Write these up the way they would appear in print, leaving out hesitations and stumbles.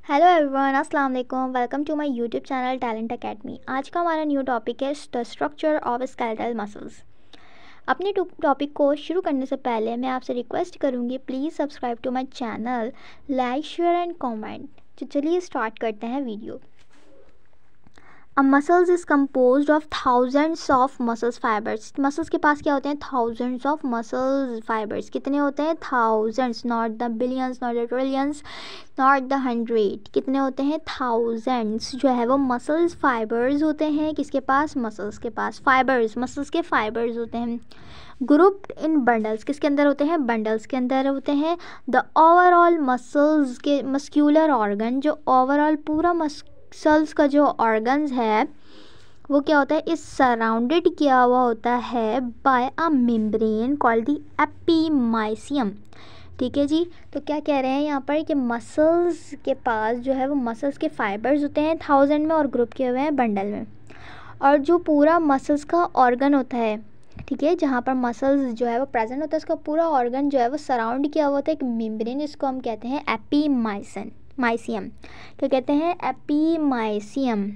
Hello everyone, अस्सलाम वालेकुम। Welcome to my YouTube channel talent academy. आज का हमारा न्यू टॉपिक है the structure of skeletal muscles. अपने टॉपिक को शुरू करने से पहले मैं आपसे रिक्वेस्ट करूँगी, please subscribe to my channel, like share and comment. तो चलिए स्टार्ट करते हैं video. A muscles is composed of thousands of muscles fibres. Muscles के पास क्या होते हैं? Thousands of muscles fibres. कितने होते हैं? Thousands, not the billions, not the trillions, not the 100। कितने होते हैं? थाउजेंड्स जो है वो मसल्स फाइबर्स होते हैं। किसके पास? मसल्स के पास। फाइबर्स, मसल्स के फाइबर्स होते हैं। ग्रुप्ड इन बंडल्स, किसके अंदर होते हैं? बंडल्स के अंदर होते हैं। द ओवरऑल मसल्स के मस्क्यूलर ऑर्गन, जो ओवरऑल पूरा मसल्स का जो ऑर्गन्स है वो क्या होता है? इस सराउंडेड किया हुआ होता है by a membrane called the epimysium. ठीक है जी। तो क्या कह रहे हैं यहाँ पर कि मसल्स के पास जो है वो मसल्स के फाइबर्स होते हैं थाउजेंड में और ग्रुप किए हुए हैं बंडल में। और जो पूरा मसल्स का ऑर्गन होता है, ठीक है, जहाँ पर मसल्स जो है वो प्रेजेंट होता है, उसका पूरा ऑर्गन जो है वो सराउंड किया हुआ होता है एक मेम्ब्रेन, जिसको हम कहते हैं एपीमाइसियम। क्या कहते हैं? Epimysium.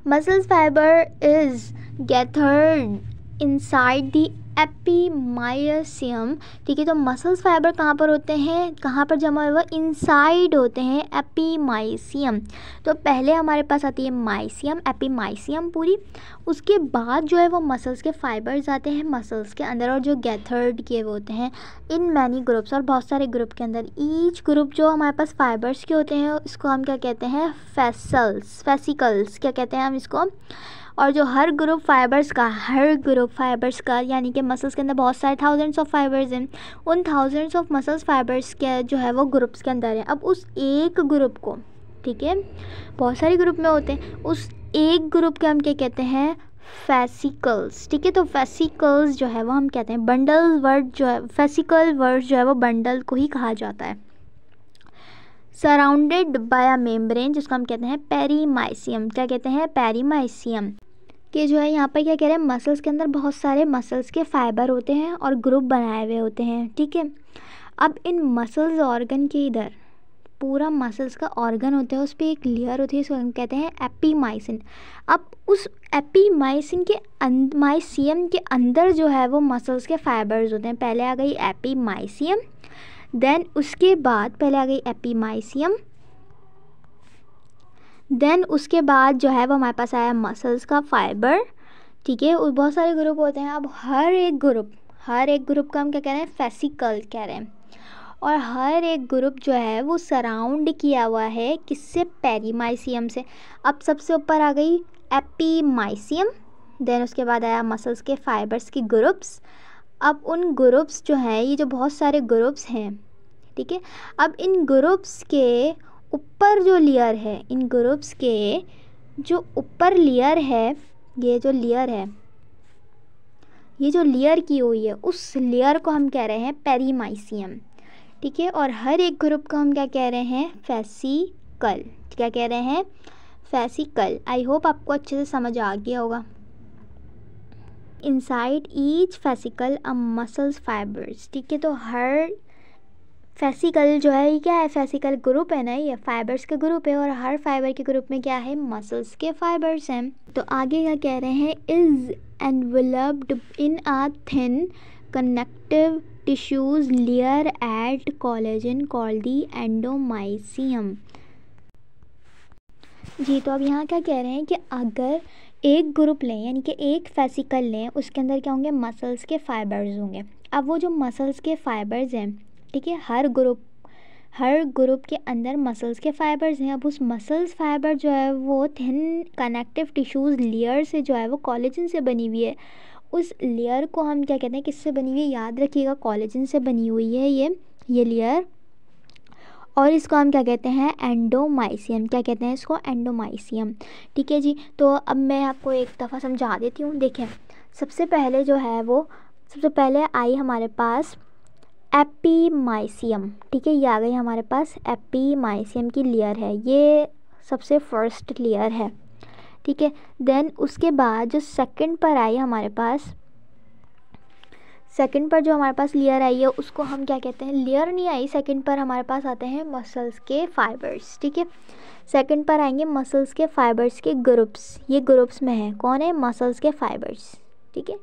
Muscles fibre is gathered inside the epimysium. ठीक है, तो मसल्स फाइबर कहाँ पर होते हैं? कहाँ पर जमा हुआ? इनसाइड होते हैं एपीमाइसियम। तो पहले हमारे पास आती है माइसियम, एपीमाइसियम पूरी, उसके बाद जो है वो मसल्स के फाइबर्स आते हैं मसल्स के अंदर और जो गैथर्ड किए हुए होते हैं इन मैनी ग्रुप्स, और बहुत सारे ग्रुप के अंदर। ईच ग्रुप जो हमारे पास फाइबर्स के होते हैं इसको हम क्या कहते हैं? फेसिकल्स। क्या कहते हैं हम इसको? और जो हर ग्रुप फाइबर्स का यानी कि मसल्स के अंदर बहुत सारे थाउजेंड्स ऑफ फाइबर्स हैं, उन थाउजेंड्स ऑफ मसल्स फाइबर्स के जो है वो ग्रुप्स के अंदर है। अब उस एक ग्रुप को, ठीक है, बहुत सारे ग्रुप में होते हैं, उस एक ग्रुप के हम क्या कहते हैं? फेसिकल्स। ठीक है, तो फेसिकल्स जो है वो हम कहते हैं बंडल वर्ड जो है, फेसिकल वर्ड जो है वो बंडल को ही कहा जाता है। सराउंडेड बाय अ मेम्ब्रेन, जिसको हम कहते हैं पेरीमाइसियम। क्या कहते हैं? पेरीमाइसियम। कि जो है यहाँ पर क्या कह रहे हैं? मसल्स के अंदर बहुत सारे मसल्स के फाइबर होते हैं और ग्रुप बनाए हुए होते हैं। ठीक है, अब इन मसल्स ऑर्गन के इधर पूरा मसल्स का ऑर्गन होता है, उस पर एक लेयर होती है, इसको हम कहते हैं एपीमाइसिन। अब उस एपीमाइसिन के माइसियम के अंदर जो है वो मसल्स के फाइबर्स होते हैं। पहले आ गई एपीमाइसियम, देन उसके बाद पहले आ गई एपीमाइसियम, देन उसके बाद जो है वो हमारे पास आया मसल्स का फाइबर। ठीक है, और बहुत सारे ग्रुप होते हैं। अब हर एक ग्रुप का हम क्या कह रहे हैं? फेसिकल कह रहे हैं। और हर एक ग्रुप जो है वो सराउंड किया हुआ है किससे? पेरीमाइसियम से। अब सबसे ऊपर आ गई एपीमाइसियम, देन उसके बाद आया मसल्स के फाइबर्स के ग्रुप्स। अब उन ग्रुप्स जो हैं, ये जो बहुत सारे ग्रुप्स हैं, ठीक है, अब इन ग्रुप्स के ऊपर जो लेयर है, इन ग्रुप्स के जो ऊपर लेयर है, ये जो लेयर की हुई है, उस लेयर को हम कह रहे हैं पेरीमाइसियम। ठीक है, और हर एक ग्रुप को हम क्या कह रहे हैं? फेसिकल। क्या कह रहे हैं? फेसिकल। आई होप आपको अच्छे से समझ आ गया होगा। इनसाइड ईच फेसिकल अ मसल्स फाइबर्स। ठीक है, तो हर फेसिकल जो है ये क्या है? फेसिकल ग्रुप है ना, ये फाइबर्स का ग्रुप है, और हर फाइबर के ग्रुप में क्या है? मसल्स के फाइबर्स हैं। तो आगे क्या कह रहे हैं? Is enveloped in a thin connective tissues layer at collagen called the endomysium. जी, तो अब यहाँ क्या कह रहे हैं कि अगर एक ग्रुप लें, यानी कि एक फेसिकल लें, उसके अंदर क्या होंगे? मसल्स के फाइबर्स होंगे। अब वो जो मसल्स के फाइबर्स हैं, ठीक है, हर ग्रुप के अंदर मसल्स के फाइबर्स हैं। अब उस मसल्स फाइबर जो है वो थिन कनेक्टिव टिश्यूज़ लेयर से जो है वो कोलेजन से बनी हुई है। उस लेयर को हम क्या कहते हैं? किससे बनी हुई है? याद रखिएगा, कोलेजन से बनी हुई है ये लेयर, और इसको हम क्या कहते हैं? एंडोमाइसियम। क्या कहते हैं इसको? एंडोमाइसियम। ठीक है जी, तो अब मैं आपको एक दफ़ा समझा देती हूँ। देखिए, सबसे पहले आई हमारे पास एपीमाइसियम। ठीक है, ये आ गई हमारे पास एपीमाइसियम की लेयर है, ये सबसे फर्स्ट लेयर है। ठीक है, देन उसके बाद जो सेकंड पर आई हमारे पास, सेकंड पर जो हमारे पास लेयर आई है उसको हम क्या कहते हैं, लेयर नहीं आई, सेकंड पर हमारे पास आते हैं मसल्स के फाइबर्स, ठीक है। सेकंड पर आएंगे मसल्स के फाइबर्स के ग्रुप्स, ये ग्रुप्स में है, कौन है, मसल्स के फाइबर्स, ठीक है।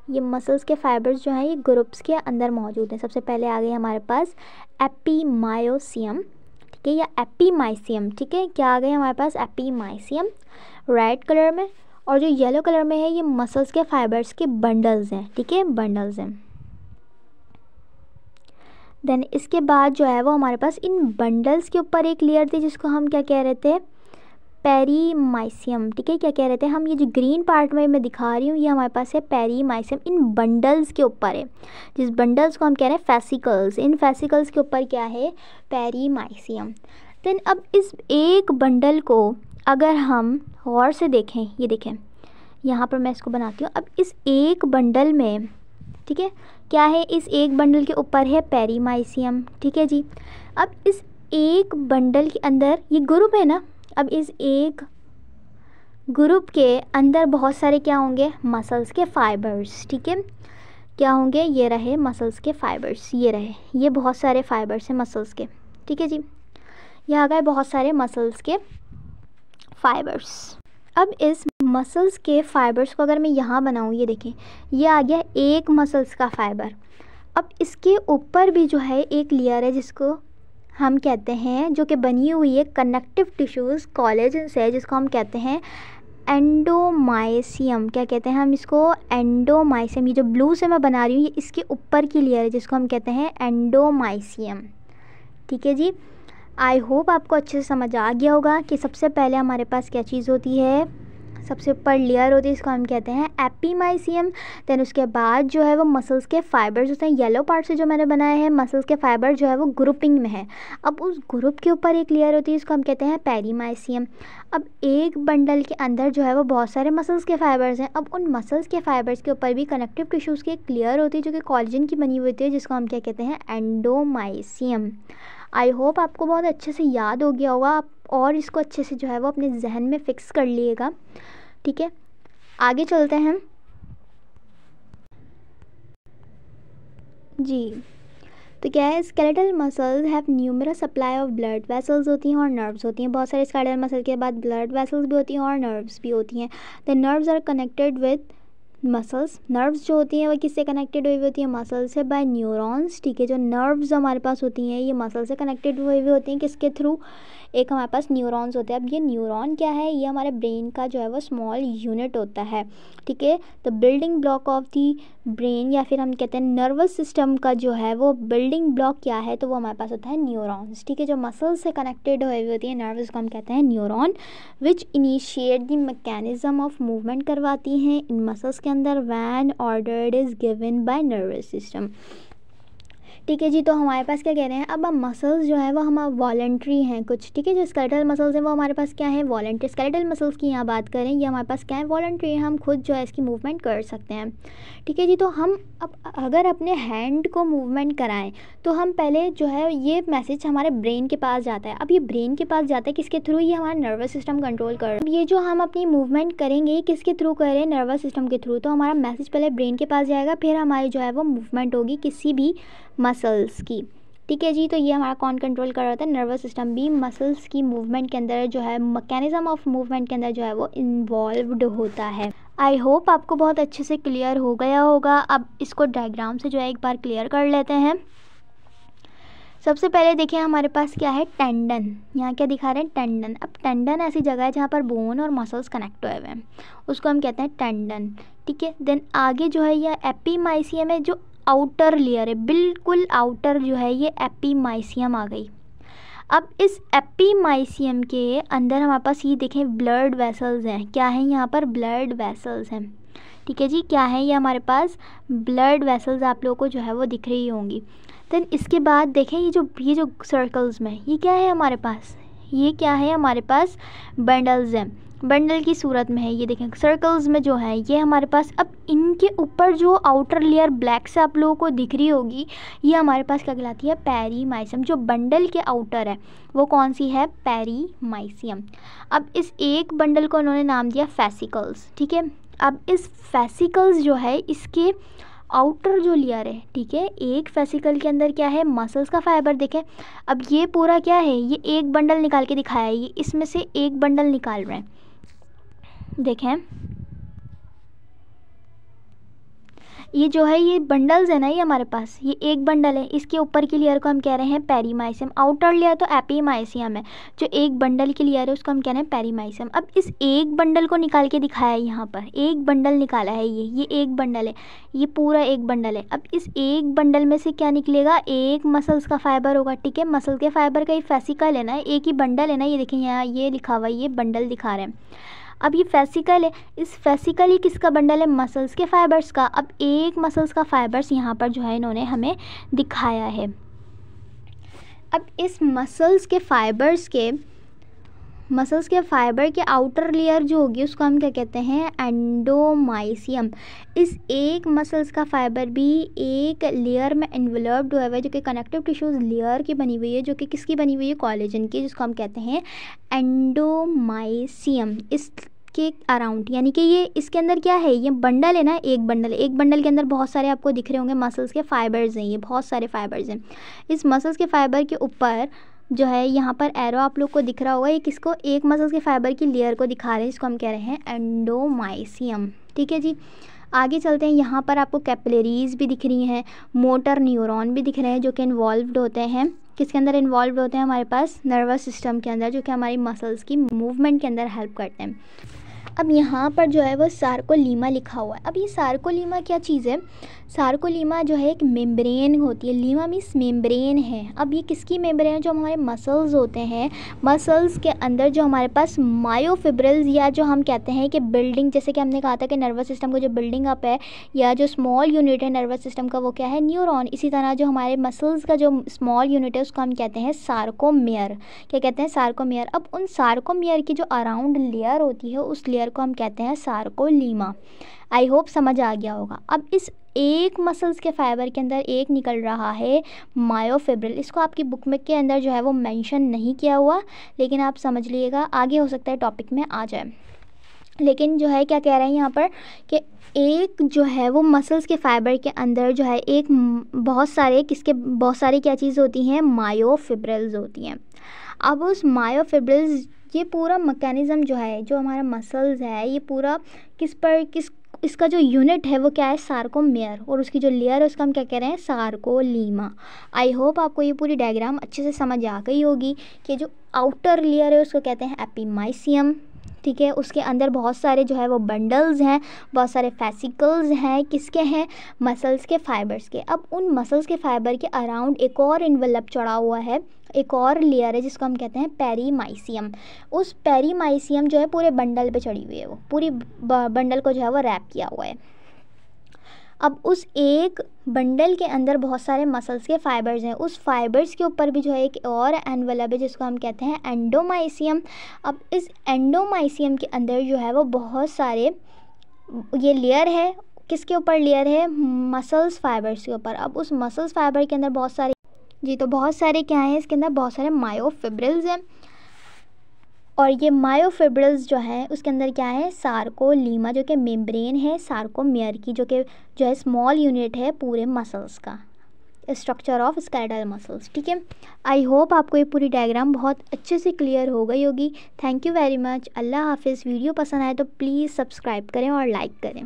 ये मसल्स के फाइबर्स जो हैं ये ग्रुप्स के अंदर मौजूद हैं। सबसे पहले आ गए हमारे पास एपीमायोसियम, ठीक है, या एपीमाइसियम, ठीक है। क्या आ गए हमारे पास, एपीमाइसियम रेड कलर में, और जो येलो कलर में है ये मसल्स के फाइबर्स के बंडल्स हैं, ठीक है, बंडल्स हैं। देन इसके बाद जो है वो हमारे पास इन बंडल्स के ऊपर एक लेयर थी जिसको हम क्या कह रहे थे, पेरीमाइसियम, ठीक है। क्या कह रहे थे हम, ये जो ग्रीन पार्ट में मैं दिखा रही हूँ ये हमारे पास है पेरीमाइसियम, इन बंडल्स के ऊपर है, जिस बंडल्स को हम कह रहे हैं फेसिकल्स, इन फेसिकल्स के ऊपर क्या है, पेरीमाइसियम। देन अब इस एक बंडल को अगर हम गौर से देखें, ये देखें यहाँ पर मैं इसको बनाती हूँ। अब इस एक बंडल में, ठीक है, क्या है, इस एक बंडल के ऊपर है पेरीमाइसियम, ठीक है जी। अब इस एक बंडल के अंदर ये ग्रुप है ना, अब इस एक ग्रुप के अंदर बहुत सारे क्या होंगे, मसल्स के फाइबर्स, ठीक है। क्या होंगे, ये रहे मसल्स के फाइबर्स, ये रहे, ये बहुत सारे फाइबर्स हैं मसल्स के, ठीक है जी। ये आ गए बहुत सारे मसल्स के फाइबर्स। अब इस मसल्स के फाइबर्स को अगर मैं यहाँ बनाऊँ, ये देखें, ये आ गया एक मसल्स का फाइबर। अब इसके ऊपर भी जो है एक लेयर है जिसको हम कहते हैं, जो कि बनी हुई है कनेक्टिव टिश्यूज़ कोलेजन से, जिसको हम कहते हैं एंडोमाइसियम। क्या कहते हैं हम इसको, एंडोमाइसियम। ये जो ब्लू से मैं बना रही हूँ ये इसके ऊपर की लेयर है जिसको हम कहते हैं एंडोमाइसियम, ठीक है जी। आई होप आपको अच्छे से समझ आ गया होगा कि सबसे पहले हमारे पास क्या चीज़ होती है, सबसे ऊपर लेयर होती है, इसको हम कहते हैं एपीमाइसियम। देन उसके बाद जो है वो मसल्स के फाइबर्स होते हैं, येलो पार्ट से जो मैंने बनाया है मसल्स के फाइबर जो है वो ग्रुपिंग में है। अब उस ग्रुप के ऊपर एक लेयर होती है, इसको हम कहते हैं पेरीमाइसियम। अब एक बंडल के अंदर जो है वो बहुत सारे मसल्स के फाइबर्स हैं। अब उन मसल्स के फाइबर्स के ऊपर भी कनेक्टिव टिश्यूज़ की एक लेयर होती है जो कि कोलेजन की बनी हुई होती है, जिसको हम क्या कहते हैं, एंडोमाइसियम। आई होप आपको बहुत अच्छे से याद हो गया होगा, आप और इसको अच्छे से जो है वो अपने जहन में फ़िक्स कर लिएगा, ठीक है। आगे चलते हैं जी। तो क्या है, skeletal muscles have numerous supply of blood vessels होती हैं और नर्व्स होती हैं। बहुत सारे स्केलेटल मसल के बाद ब्लड वेसल्स भी होती हैं और नर्व्स भी होती हैं। The nerves are connected with muscles, nerves जो होती हैं वो किससे कनेक्टेड हुई होती है, मसल से, बाय न्यूरॉन्स, ठीक है। जो नर्व्स हमारे पास होती हैं ये मसल से कनेक्टेड हुई होती हैं, किसके थ्रू, एक हमारे पास न्यूरॉन्स होते हैं। अब ये न्यूरॉन क्या है, ये हमारे ब्रेन का जो है वो स्मॉल यूनिट होता है, ठीक है। The building block of the brain, या फिर हम कहते हैं नर्वस सिस्टम का जो है वो बिल्डिंग ब्लॉक क्या है, तो वो हमारे पास होता है न्यूरॉन्स, ठीक है। जो मसल से कनेक्टेड हुई होती है नर्व्स को हम कहते हैं neuron, which initiate the mechanism of movement करवाती हैं इन मसल्स के अंदर when order is given by nervous system, ठीक है जी। तो हमारे पास क्या कह रहे हैं, अब मसल्स जो है वो हम वॉलंटरी हैं कुछ, ठीक है। जो स्केलेटल मसल्स हैं वो हमारे पास क्या है, वॉलंटरी। स्केलेटल मसल्स की यहाँ बात करें, ये हमारे पास क्या है, वॉलंटरी है, हम खुद जो है इसकी मूवमेंट कर सकते हैं, ठीक है जी। तो हम अब अगर अपने हैंड को मूवमेंट कराएं तो हम पहले जो है ये मैसेज हमारे ब्रेन के पास जाता है। अब ये ब्रेन के पास जाता है किसके थ्रू, ये हमारा नर्वस सिस्टम कंट्रोल कर। अब ये जो हम अपनी मूवमेंट करेंगे किसके थ्रू करें, नर्वस सिस्टम के थ्रू। तो हमारा मैसेज पहले ब्रेन के पास जाएगा, फिर हमारी जो है वो मूवमेंट होगी किसी भी मसल्स की, ठीक है जी। तो ये हमारा कौन कंट्रोल कर रहा होता है, नर्वस सिस्टम भी मसल्स की मूवमेंट के अंदर जो है, मैकेनिज्म ऑफ मूवमेंट के अंदर जो है वो इन्वॉल्व्ड होता है। आई होप आपको बहुत अच्छे से क्लियर हो गया होगा। अब इसको डायग्राम से जो है एक बार क्लियर कर लेते हैं। सबसे पहले देखिए हमारे पास क्या है, टेंडन, यहाँ क्या दिखा रहे हैं, टेंडन। अब टेंडन ऐसी जगह है जहाँ पर बोन और मसल्स कनेक्ट हुए हुए हैं, उसको हम कहते हैं टेंडन, ठीक है। देन आगे जो है ये एपीमाइसियम है, जो आउटर लेयर है, बिल्कुल आउटर जो है ये एपीमाइसियम आ गई। अब इस एपीमाइसियम के अंदर हमारे पास ये देखें ब्लड वेसल्स हैं, क्या है यहाँ पर, ब्लड वेसल्स हैं, ठीक है जी। क्या है ये हमारे पास, ब्लड वेसल्स आप लोगों को जो है वो दिख रही होंगी। देन इसके बाद देखें ये जो सर्कल्स में ये क्या है हमारे पास, ये क्या है हमारे पास, बंडल्स हैं, बंडल की सूरत में है। ये देखें सर्कल्स में जो है ये हमारे पास। अब इनके ऊपर जो आउटर लेयर ब्लैक से आप लोगों को दिख रही होगी ये हमारे पास क्या कहलाती है, पेरीमाइसियम। जो बंडल के आउटर है वो कौन सी है, पेरीमाइसियम। अब इस एक बंडल को उन्होंने नाम दिया फेसिकल्स, ठीक है। अब इस फेसिकल्स जो है इसके आउटर जो लेयर है, ठीक है, एक फेसिकल के अंदर क्या है, मसल्स का फाइबर। देखें अब ये पूरा क्या है, ये एक बंडल निकाल के दिखाया है, ये इसमें से एक बंडल निकाल रहे हैं। देखें ये जो है, ये बंडल्स है ना, ये हमारे पास ये एक बंडल है, इसके ऊपर की लेयर को हम कह रहे हैं पेरीमाइसियम। आउटर लेयर तो एपीमाइसियम है, जो एक बंडल की लेयर है उसको हम कह रहे हैं पेरीमाइसियम। अब इस एक बंडल को निकाल के दिखाया है यहाँ पर, एक बंडल निकाला है, ये एक बंडल है, ये पूरा एक बंडल है। अब इस एक बंडल में से क्या निकलेगा, एक मसल्स का फाइबर होगा, ठीक है। मसल के फाइबर का ये फेसिकल है ना, एक ही बंडल है ना, ये देखें यहाँ ये लिखा हुआ है, ये बंडल दिखा रहे हैं। अब ये फेसिकल है, इस फेसिकल ही किसका बंडल है, मसल्स के फाइबर्स का। अब एक मसल्स का फाइबर्स यहाँ पर जो है इन्होंने हमें दिखाया है। अब इस मसल्स के फाइबर के आउटर लेयर जो होगी उसको हम क्या कहते हैं, एंडोमाइसियम। इस एक मसल्स का फाइबर भी एक लेयर में एनवेलप्ड हुआ है, जो कि कनेक्टिव टिश्यूज लेयर की बनी हुई है, जो कि किसकी बनी हुई है, कोलेजन की, जिसको हम कहते हैं एंडोमाइसियम। इसके अराउंड, यानी कि ये इसके अंदर क्या है, ये बंडल है ना, एक बंडल है, एक बंडल के अंदर बहुत सारे आपको दिख रहे होंगे मसल्स के फाइबर्स हैं, ये बहुत सारे फाइबर्स हैं। इस मसल्स के फाइबर के ऊपर जो है यहाँ पर एरो आप लोग को दिख रहा होगा, ये किसको, एक मसल्स के फाइबर की लेयर को दिखा रहे हैं, जिसको हम कह रहे हैं एंडोमाइसियम, ठीक है जी। आगे चलते हैं, यहाँ पर आपको कैपिलरीज भी दिख रही हैं, मोटर न्यूरॉन भी दिख रहे हैं, जो कि इन्वॉल्व्ड होते हैं, किसके अंदर इन्वॉल्व होते हैं, हमारे पास नर्वस सिस्टम के अंदर, जो कि हमारी मसल्स की मूवमेंट के अंदर हेल्प करते हैं। अब यहाँ पर जो है वो सार्कोलीमा लिखा हुआ है। अब ये सार्कोलीमा क्या चीज़ है, सार्कोलीमा जो है एक मेम्ब्रेन होती है, लीमा मीन्स मेम्ब्रेन है। अब ये किसकी मेम्ब्रेन है, जो हमारे मसल्स होते हैं, मसल्स के अंदर जो हमारे पास मायोफिब्रिल्स, या जो हम कहते हैं कि बिल्डिंग, जैसे कि हमने कहा था कि नर्वस सिस्टम का जो बिल्डिंग अप है या जो स्मॉल यूनिट है नर्वस सिस्टम का, वो क्या है, न्यूरॉन। इसी तरह जो हमारे मसल्स का जो स्मॉल यूनिट है उसको हम कहते हैं सार्कोमेयर। क्या कहते हैं, सार्कोमेयर। अब उन सार्कोमेयर की जो अराउंड लेयर होती है, उस लेयर को हम कहते हैं सार्कोलीमा। आई होप समझ आ गया होगा। अब इस एक मसल्स के फाइबर के अंदर एक निकल रहा है मायोफिब्रिल। इसको आपकी बुक में के अंदर जो है वो मेंशन नहीं किया हुआ, लेकिन आप समझ लीजिएगा, आगे हो सकता है टॉपिक में आ जाए। लेकिन जो है क्या कह रहे हैं यहाँ पर कि एक जो है वो मसल्स के फाइबर के अंदर जो है एक बहुत सारे क्या चीज़ होती हैं, मायोफिब्रिल्स होती हैं। अब उस मायोफिब्रिल्स, ये पूरा मैकेनिज़्म जो है, जो हमारा मसल्स है, ये पूरा इसका जो यूनिट है वो क्या है, सार्कोमेयर, और उसकी जो लेयर है उसका हम क्या कह रहे हैं, सार्कोलीमा। आई होप आपको ये पूरी डायग्राम अच्छे से समझ आ गई होगी कि जो आउटर लेयर है उसको कहते हैं एपीमाइसियम, ठीक है। उसके अंदर बहुत सारे जो है वो बंडल्स हैं, बहुत सारे फेसिकल्स हैं, किसके हैं, मसल्स के फाइबर्स के। अब उन मसल्स के फाइबर के अराउंड एक और इन्वेलप चढ़ा हुआ है, एक और लेयर है, जिसको हम कहते हैं पेरीमाइसियम। उस पेरीमाइसियम जो है पूरे बंडल पे चढ़ी हुई है, वो पूरी बंडल को जो है वो रैप किया हुआ है। अब उस एक बंडल के अंदर बहुत सारे मसल्स के फाइबर्स हैं, उस फाइबर्स के ऊपर भी जो है एक और एनवेलप है, जिसको हम कहते हैं एंडोमाइसियम। अब इस एंडोमाइसियम के अंदर जो है वो बहुत सारे, ये लेयर है, किसके ऊपर लेयर है, मसल्स फाइबर्स के ऊपर। अब उस मसल्स फाइबर के अंदर बहुत सारे बहुत सारे क्या हैं, इसके अंदर बहुत सारे मायोफिब्रिल्स हैं, और ये मायोफिब्रिल्स जो है उसके अंदर क्या है, सार्कोलीमा, जो कि मेम्ब्रेन है सार्कोमेयर की, जो है स्मॉल यूनिट है पूरे मसल्स का, स्ट्रक्चर ऑफ स्केलेटल मसल्स, ठीक है। आई होप आपको ये पूरी डायग्राम बहुत अच्छे से क्लियर हो गई होगी। Thank you very much. Allah हाफिज़। वीडियो पसंद आए तो प्लीज़ सब्सक्राइब करें और लाइक करें।